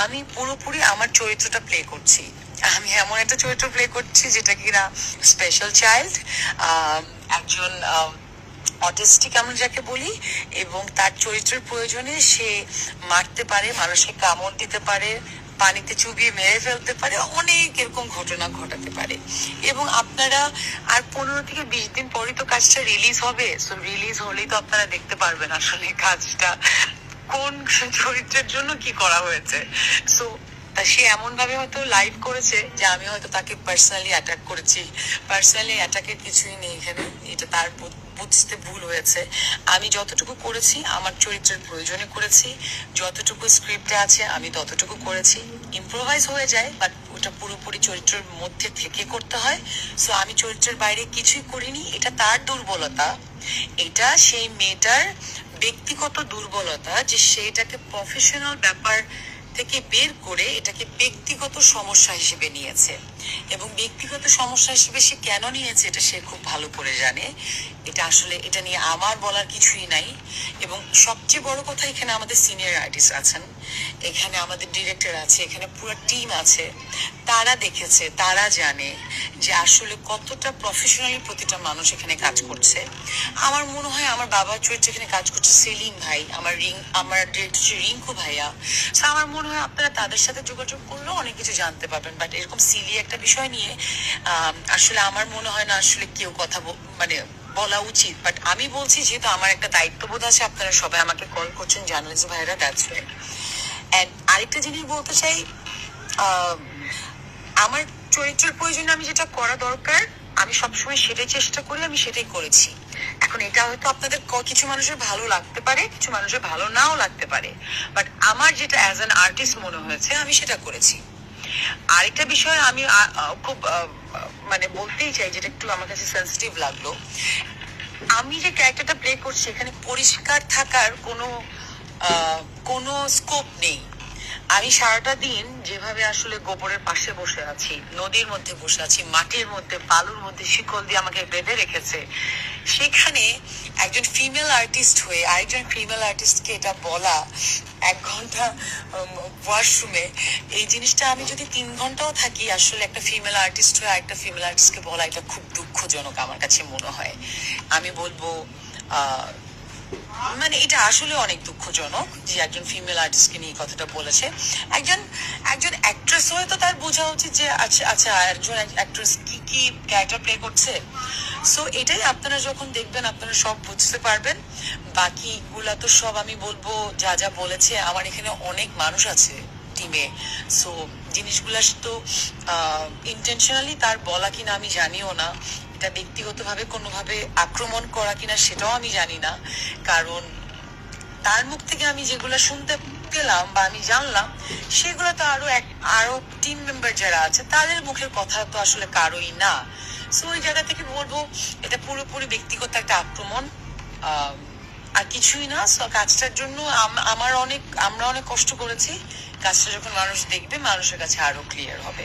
আমি পুরোপুরি আমার চরিত্রটা প্লে করছি। আমি এমন একটা চরিত্র প্লে করছি যেটা কিনা স্পেশাল চাইল্ড, একজন অটিস্টিক আমরা যাকে বলি, এবং তার চরিত্রের প্রয়োজনে সে মারতে পারে, মানুষকে কামড় দিতে পারে, পানিতে চুবিয়ে মেরে ফেলতে পারে, অনেক এরকম ঘটনা ঘটাতে পারে। এবং আপনারা আর 15 থেকে 20 দিন পরই তো কাজটা রিলিজ হবে। সো রিলিজ হলেই তো আপনারা দেখতে পারবেন আসলে কাজটা কোন চরিত্রের জন্য কি করা হয়েছে। সো সে এমন ভাবে হয়তো লাইভ করেছে যে আমি হয়তো তাকে পার্সোনালি অ্যাটাক করেছি। পার্সোনালি অ্যাটাকের কিছুই নেই এখানে, এটা তার বুঝতে ভুল হয়েছে। আমি যতটুকু করেছি আমার চরিত্রের প্রয়োজনে করেছি, যতটুকু স্ক্রিপ্টে আছে আমি ততটুকু করেছি। ইম্প্রোভাইজ হয়ে যায়, বাট ওটা পুরোপুরি চরিত্রের মধ্যে থেকে করতে হয়। সো আমি চরিত্রের বাইরে কিছুই করিনি, এটা তার দুর্বলতা, এটা সেই মেয়েটার ব্যক্তিগত দুর্বলতা যে সেটাকে প্রফেশনাল ব্যাপার থেকে বের করে এটাকে ব্যক্তিগত সমস্যা হিসেবে নিয়েছে। এবং ব্যক্তিগত সমস্যা হিসেবে সে কেন নিয়েছে এটা সে খুব ভালো করে জানে। এটা আসলে এটা নিয়ে আমার বলার কিছুই নাই। এবং সবচেয়ে বড় কথা, এখানে আমাদের সিনিয়র আর্টিস্ট আছেন, এখানে আমাদের ডিরেক্টর আছে, এখানে পুরো টিম আছে, তারা দেখেছে, তারা জানে যে আসলে কতটা প্রফেশনালি প্রতিটা মানুষ এখানে কাজ করছে। আমার মনে হয় আমার বাবার চরিত্রে এখানে কাজ করছে সেলিম ভাই, আমার ডিরেক্টর রিঙ্কু ভাইয়া। আমার মনে হয় আপনারা তাদের সাথে যোগাযোগ করলেও অনেক কিছু জানতে পারবেন। বাট এরকম সিলি একটা বিষয় নিয়ে আসলে আমার মনে হয় না আসলে কেউ কথা মানে বলা উচিত। বাট আমি বলছি, যেহেতু আমার একটা দায়িত্ববোধ আছে, আপনারা সবাই আমাকে কল করছেন জার্নালিস্ট ভাইরা, দ্যাটস রাইট। এন্ড আরেকটা জিনিস বলতে চাই, আমার চরিত্রের প্রয়োজনে আমি যেটা করা দরকার আমি সবসময় সেটাই চেষ্টা করি, আমি সেটাই করেছি। এখন এটা হয়তো আপনাদের কিছু মানুষের ভালো লাগতে পারে, কিছু মানুষের ভালো নাও লাগতে পারে, বাট আমার যেটা অ্যাজ অ্যান আর্টিস্ট মনে হয়েছে আমি সেটা করেছি। আরেকটা বিষয় আমি খুব মানে বলতেই চাই, যেটা একটু আমার কাছে সেন্সিটিভ লাগলো, আমি যে ক্যারেক্টারটা প্লে করছি এখানে পরিষ্কার থাকার কোনো স্কোপ নেই। আমি সারাটা দিন যেভাবে আসলে গোবরের পাশে বসে আছি, নদীর মধ্যে বসে আছি, মাটির মধ্যে, বালুর মধ্যে শিকল দিয়ে আমাকে বেঁধে রেখেছে, সেখানে একজন ফিমেল আর্টিস্ট হয়ে আরেকজন ফিমেল আর্টিস্টকে এটা বলা 1 ঘন্টা ওয়াশরুমে, এই জিনিসটা আমি যদি 3 ঘন্টাও থাকি, আসলে একটা ফিমেল আর্টিস্ট হয়ে আরেকটা ফিমেল আর্টিস্টকে বলা এটা খুব দুঃখজনক আমার কাছে মনে হয়। আমি বলবো মানে এটা আসলে অনেক দুঃখজনক যে একজন ফিমেল আর্টিস্টকে নিয়ে কথাটা বলেছে। একজন একজন অ্যাক্ট্রেস হয়ে তো তার বোঝা উচিত যে আচ্ছা আচ্ছা একজন অ্যাক্ট্রেস কি কি ক্যারেক্টার প্লে করছে। সো এটাই আপনারা যখন দেখবেন আপনারা সব বুঝতে পারবেন। বাকিগুলা তো সব আমি বলবো যা যা বলেছে, আমার এখানে অনেক মানুষ আছে টিমে। সো জিনিসগুলা তো ইন্টেনশনালি তার বলা কিনা আমি জানিও না, এটা ব্যক্তিগতভাবে কোনোভাবে আক্রমণ করা কিনা সেটাও আমি জানি না। কারণ তার মুখ থেকে আমি যেগুলো শুনতে পেলাম বা আমি জানলাম, সেগুলো তো আরো টিম মেম্বার যারা আছে তাদের মুখের কথা তো আসলে কারোই না। সো ওই জায়গা থেকে বলবো এটা পুরোপুরি ব্যক্তিগত একটা আক্রমণ, আর কিছুই না। কাজটার জন্য আমরা অনেক কষ্ট করেছি। কাজটা যখন মানুষ দেখবে, মানুষের কাছে আরো ক্লিয়ার হবে।